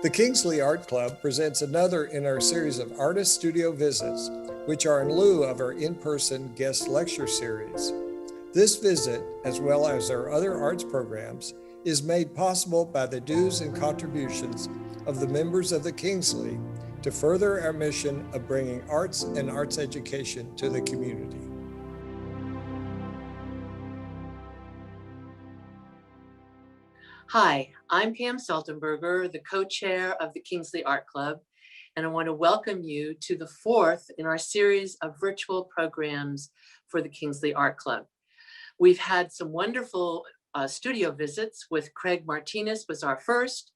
The Kingsley Art Club presents another in our series of artist studio visits, which are in lieu of our in-person guest lecture series. This visit, as well as our other arts programs, is made possible by the dues and contributions of the members of the Kingsley to further our mission of bringing arts and arts education to the community. Hi, I'm Pam Saltenberger, the co-chair of the Kingsley Art Club, and I want to welcome you to the fourth in our series of virtual programs for the Kingsley Art Club. We've had some wonderful studio visits with Craig Martinez was our first.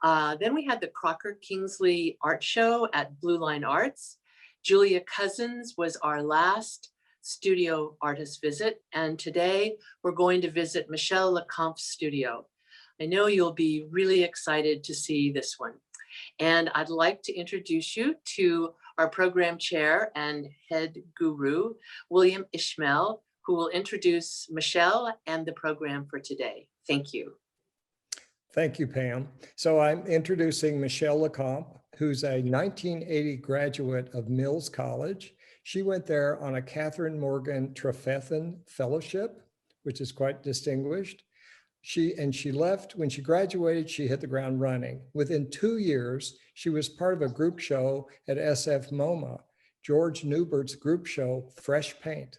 Then we had the Crocker Kingsley Art Show at Blue Line Arts. Julia Cousins was our last studio artist visit. And today we're going to visit Michaele LeCompte's studio. I know you'll be really excited to see this one. And I'd like to introduce you to our program chair and head guru, William Ishmael, who will introduce Michaele and the program for today. Thank you. Thank you, Pam. So I'm introducing Michaele LeCompte, who's a 1980 graduate of Mills College. She went there on a Catherine Morgan Trefethen Fellowship, which is quite distinguished. She left, when she graduated, she hit the ground running. Within 2 years, she was part of a group show at SF MoMA, George Newbert's group show, Fresh Paint.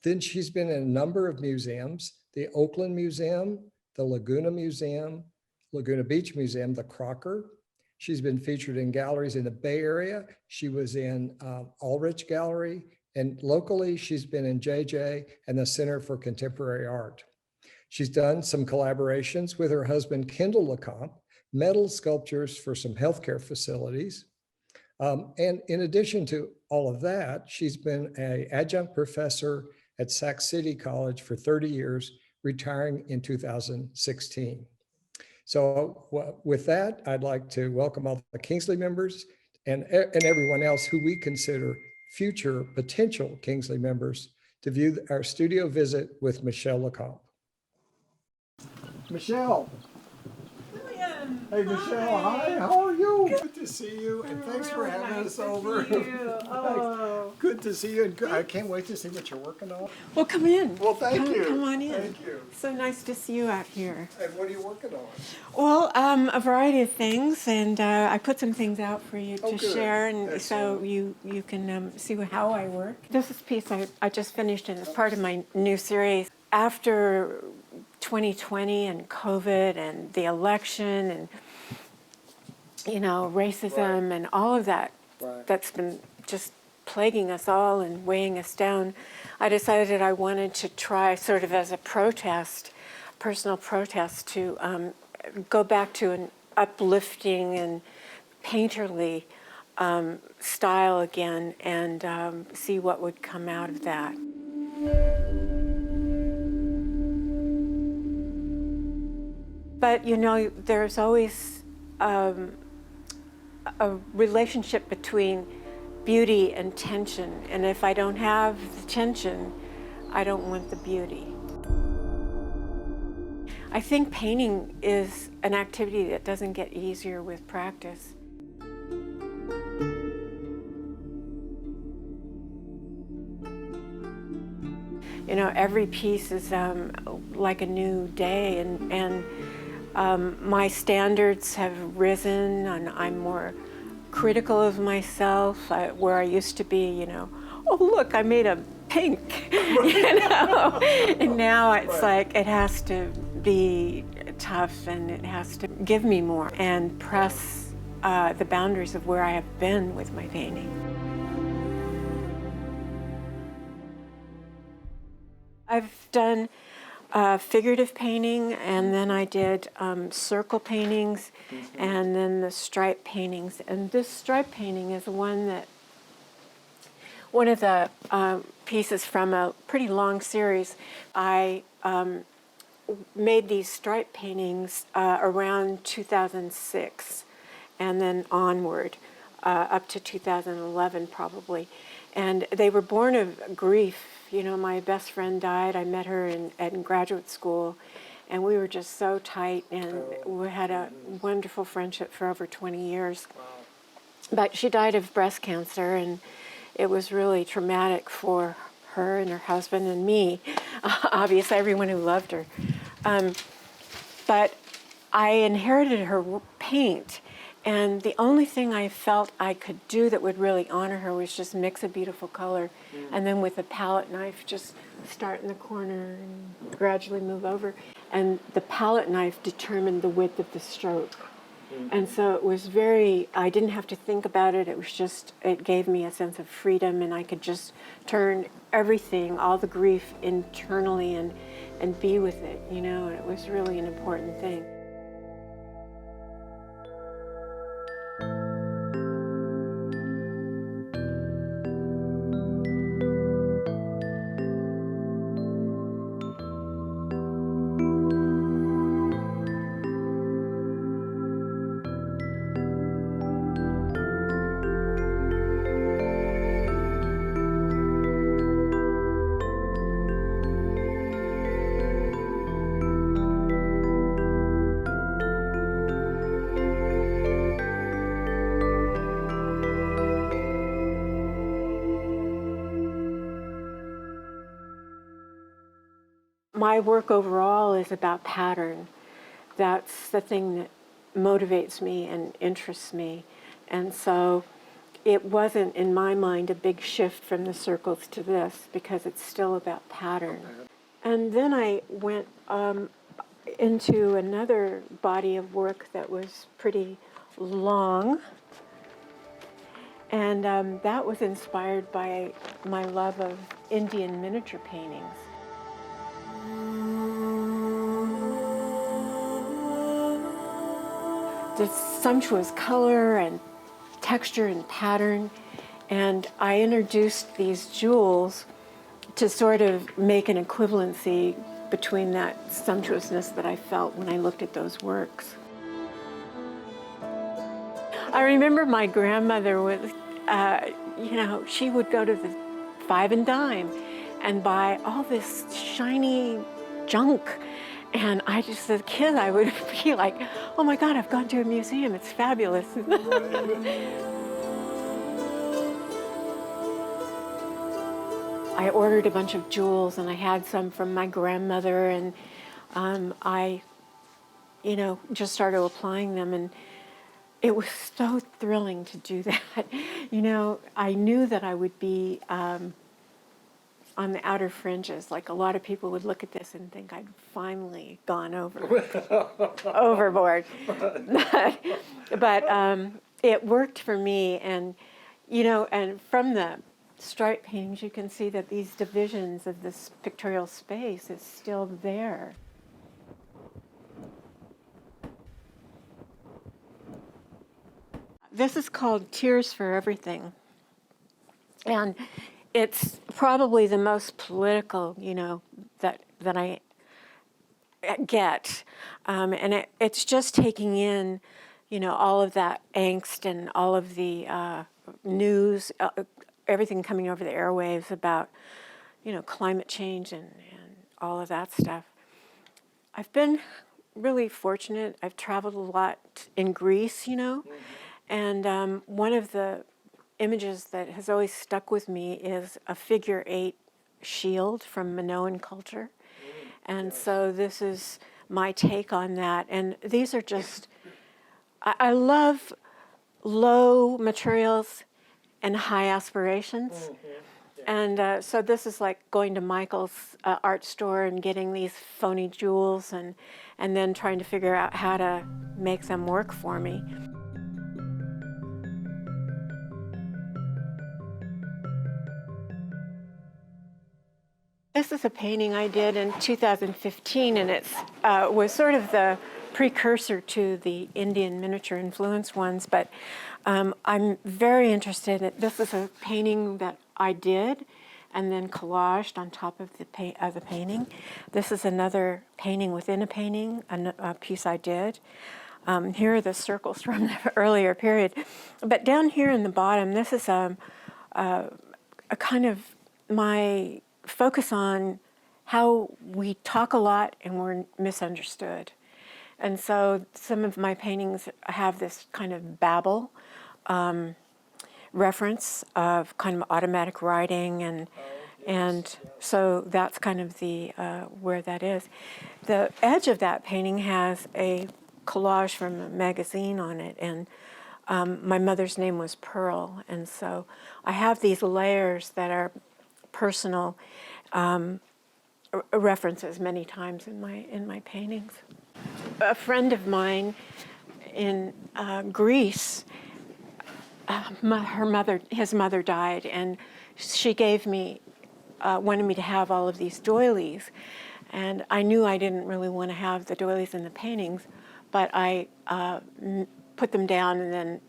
Then she's been in a number of museums, the Oakland Museum, the Laguna Museum, Laguna Beach Museum, the Crocker. She's been featured in galleries in the Bay Area. She was in Ulrich Gallery, and locally, she's been in JJ and the Center for Contemporary Art. She's done some collaborations with her husband, Kendall LeCompte, metal sculptures for some healthcare facilities. And in addition to all of that, she's been an adjunct professor at Sac City College for 30 years, retiring in 2016. So with that, I'd like to welcome all the Kingsley members and everyone else who we consider future potential Kingsley members to view our studio visit with Michaele LeCompte. Michaele. William. Hey, Michaele. Hi. How are you? Good to see you, and thanks for having us over. Oh. Good to see you, and I can't wait to see what you're working on. Well, come in. Well, thank you. Come on in. Thank you. So nice to see you out here. And what are you working on? Well, a variety of things, and I put some things out for you to good. share, and Excellent. so you can see how I work. This is a piece I just finished, and it's part of my new series. After 2020 and COVID and the election and, racism and all of that that's been just plaguing us all and weighing us down, I decided I wanted to try sort of as a protest, personal protest, to go back to an uplifting and painterly style again and see what would come out of that. But, there's always a relationship between beauty and tension. And if I don't have the tension, I don't want the beauty. I think painting is an activity that doesn't get easier with practice. Every piece is like a new day, and my standards have risen, and I'm more critical of myself, where I used to be, oh, look, I made a pink, and now it's like it has to be tough, and it has to give me more and press the boundaries of where I have been with my painting. I've done figurative painting, and then I did circle paintings, and then the stripe paintings. And this stripe painting is one of the pieces from a pretty long series. I made these stripe paintings around 2006, and then onward up to 2011 probably. And they were born of grief. My best friend died. I met her in graduate school, and we were just so tight, and we had a wonderful friendship for over 20 years. But she died of breast cancer, and it was really traumatic for her and her husband and me, obviously everyone who loved her. But I inherited her paint, and the only thing I felt I could do that would really honor her was just mix a beautiful color, and then with a palette knife just start in the corner and gradually move over. And the palette knife determined the width of the stroke. And so it was I didn't have to think about it. It was just, it gave me a sense of freedom, and I could just turn everything, all the grief internally, and be with it, you know. It was really an important thing. My work overall is about pattern. That's the thing that motivates me and interests me. And so it wasn't, in my mind, a big shift from the circles to this, because it's still about pattern. And then I went into another body of work that was pretty long. And that was inspired by my love of Indian miniature paintings. The sumptuous color and texture and pattern, and I introduced these jewels to sort of make an equivalency between that sumptuousness that I felt when I looked at those works. I remember my grandmother was, you know, she would go to the Five and Dime and buy all this shiny junk. And I just, as a kid, I would be like, oh my God, I've gone to a museum, it's fabulous. I ordered a bunch of jewels, and I had some from my grandmother, and I, you know, just started applying them, and it was so thrilling to do that. You know, I knew that I would be on the outer fringes. Like, a lot of people would look at this and think I'd finally gone overboard. But it worked for me, and you know, and from the stripe paintings, you can see that these divisions of this pictorial space is still there. This is called Tears for Everything, and it's probably the most political, you know, that I get, and it's just taking in, you know, all of that angst and all of the news, everything coming over the airwaves about, you know, climate change and all of that stuff. I've been really fortunate. I've traveled a lot in Greece, you know, and one of the images that has always stuck with me is a figure 8 shield from Minoan culture. And so this is my take on that. And these are just, I love low materials and high aspirations. And so this is like going to Michael's art store and getting these phony jewels, and then trying to figure out how to make them work for me. This is a painting I did in 2015, and it was sort of the precursor to the Indian miniature influence ones, but I'm very interested in, this is a painting that I did and then collaged on top of the painting. This is another painting within a painting, a piece I did. Here are the circles from the earlier period. But down here in the bottom, this is a kind of my focus on how we talk a lot and we're misunderstood. And so some of my paintings have this kind of babble reference of kind of automatic writing, and so that's kind of the where that is. The edge of that painting has a collage from a magazine on it, and my mother's name was Pearl, and so I have these layers that are personal references many times in my paintings. A friend of mine in Greece, his mother died, and she gave me, wanted me to have all of these doilies, and I knew I didn't really want to have the doilies in the paintings, but I put them down and then,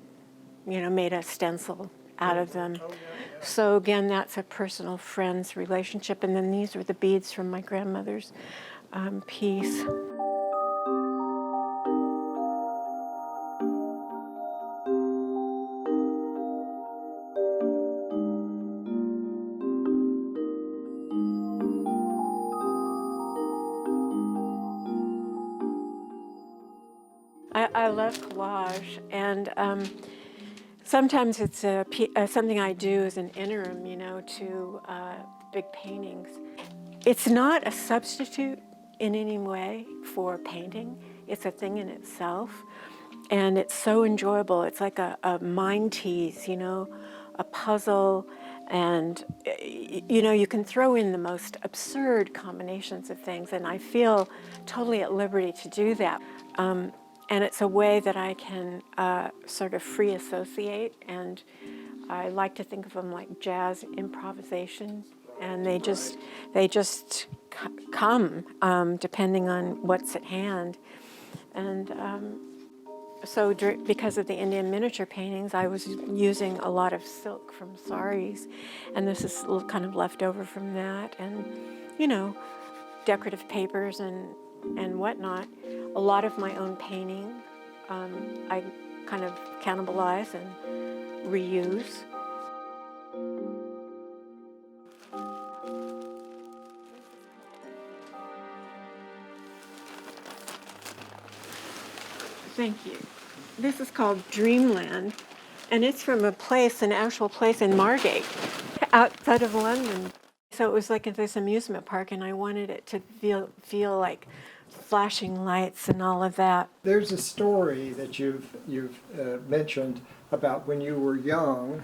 made a stencil out of them. So again, that's a personal friend's relationship, and then these are the beads from my grandmother's piece. I love collage, and sometimes it's something I do as an interim, to big paintings. It's not a substitute in any way for painting. It's a thing in itself, and it's so enjoyable. It's like a mind tease, a puzzle, and you can throw in the most absurd combinations of things, and I feel totally at liberty to do that. And it's a way that I can sort of free associate, and I like to think of them like jazz improvisation, and they just come depending on what's at hand. And so because of the Indian miniature paintings, I was using a lot of silk from saris, and this is kind of left over from that, and decorative papers and whatnot. A lot of my own painting, I kind of cannibalize and reuse. Thank you. This is called Dreamland, and it's from an actual place in Margate, outside of London. So it was like this amusement park, and I wanted it to feel like flashing lights and all of that. There's a story that you've mentioned about when you were young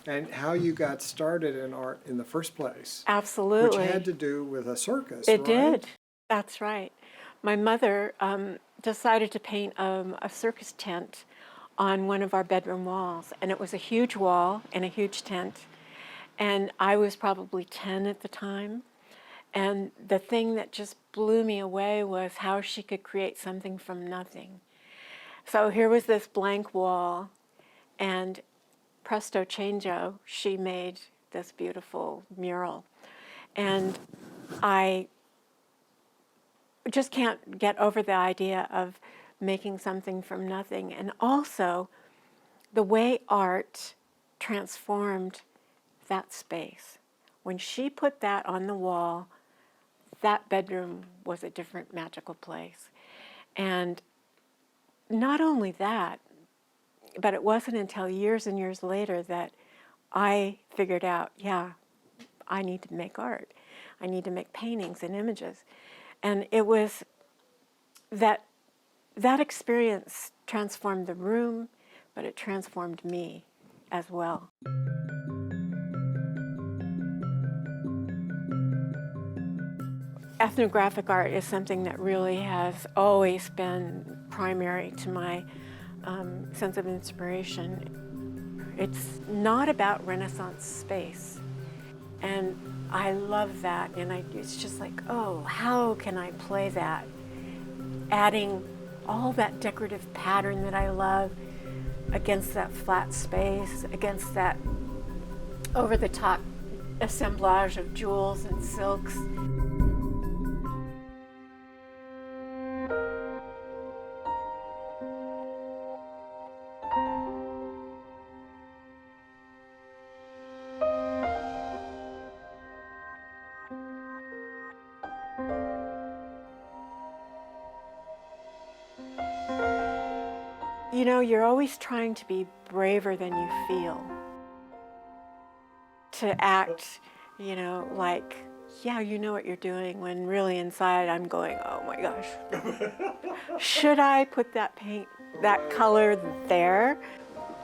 and how you got started in art in the first place. Absolutely. Which had to do with a circus, It right? did. That's right. My mother decided to paint a circus tent on one of our bedroom walls, and it was a huge wall and a huge tent, and I was probably 10 at the time. And the thing that just blew me away was how she could create something from nothing. So here was this blank wall, and presto changeo, she made this beautiful mural. And I just can't get over the idea of making something from nothing. And also the way art transformed that space. When she put that on the wall, that bedroom was a different magical place. And not only that, but it wasn't until years and years later that I figured out, I need to make art. I need to make paintings and images. And it was that experience transformed the room, but it transformed me as well. Ethnographic art is something that really has always been primary to my sense of inspiration. It's not about Renaissance space, and I love that, and it's just like, oh, how can I play that? Adding all that decorative pattern that I love against that flat space, against that over-the-top assemblage of jewels and silks. You know, you're always trying to be braver than you feel. To act, you know, like, yeah, you know what you're doing, when really inside I'm going, oh my gosh, should I put that paint, that color there?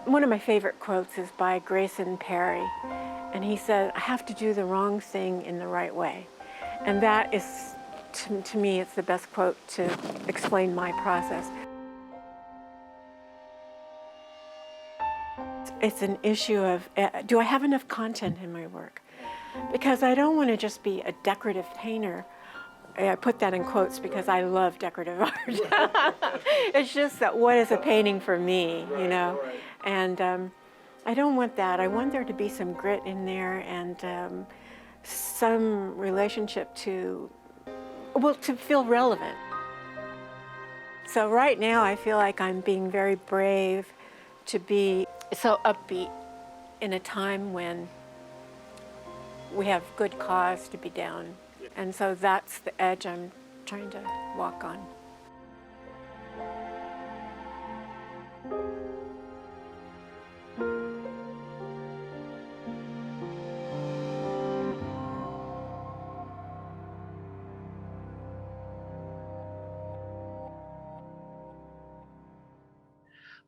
One of my favorite quotes is by Grayson Perry, and he said, I have to do the wrong thing in the right way. And that is, to me, it's the best quote to explain my process. It's an issue of, do I have enough content in my work? Because I don't want to just be a decorative painter. I put that in quotes because I love decorative art. It's just that, what is a painting for me, you know? And I don't want that. I want there to be some grit in there and some relationship to, well, to feel relevant. So right now I feel like I'm being very brave to be so upbeat in a time when we have good cause to be down. And so that's the edge I'm trying to walk on.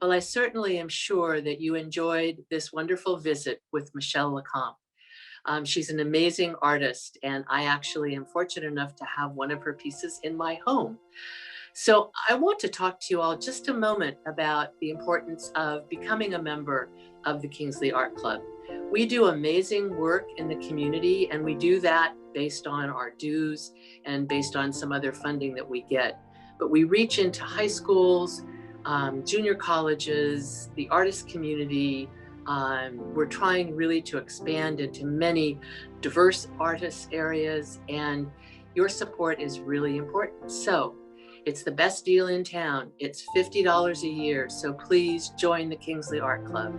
Well, I certainly am sure that you enjoyed this wonderful visit with Michaele LeCompte. She's an amazing artist, and I actually am fortunate enough to have one of her pieces in my home. So I want to talk to you all just a moment about the importance of becoming a member of the Kingsley Art Club. We do amazing work in the community, and we do that based on our dues and based on some other funding that we get. But we reach into high schools, junior colleges, the artist community. We're trying really to expand into many diverse artist areas, and your support is really important. So it's the best deal in town. It's $50 a year. So please join the Kingsley Art Club.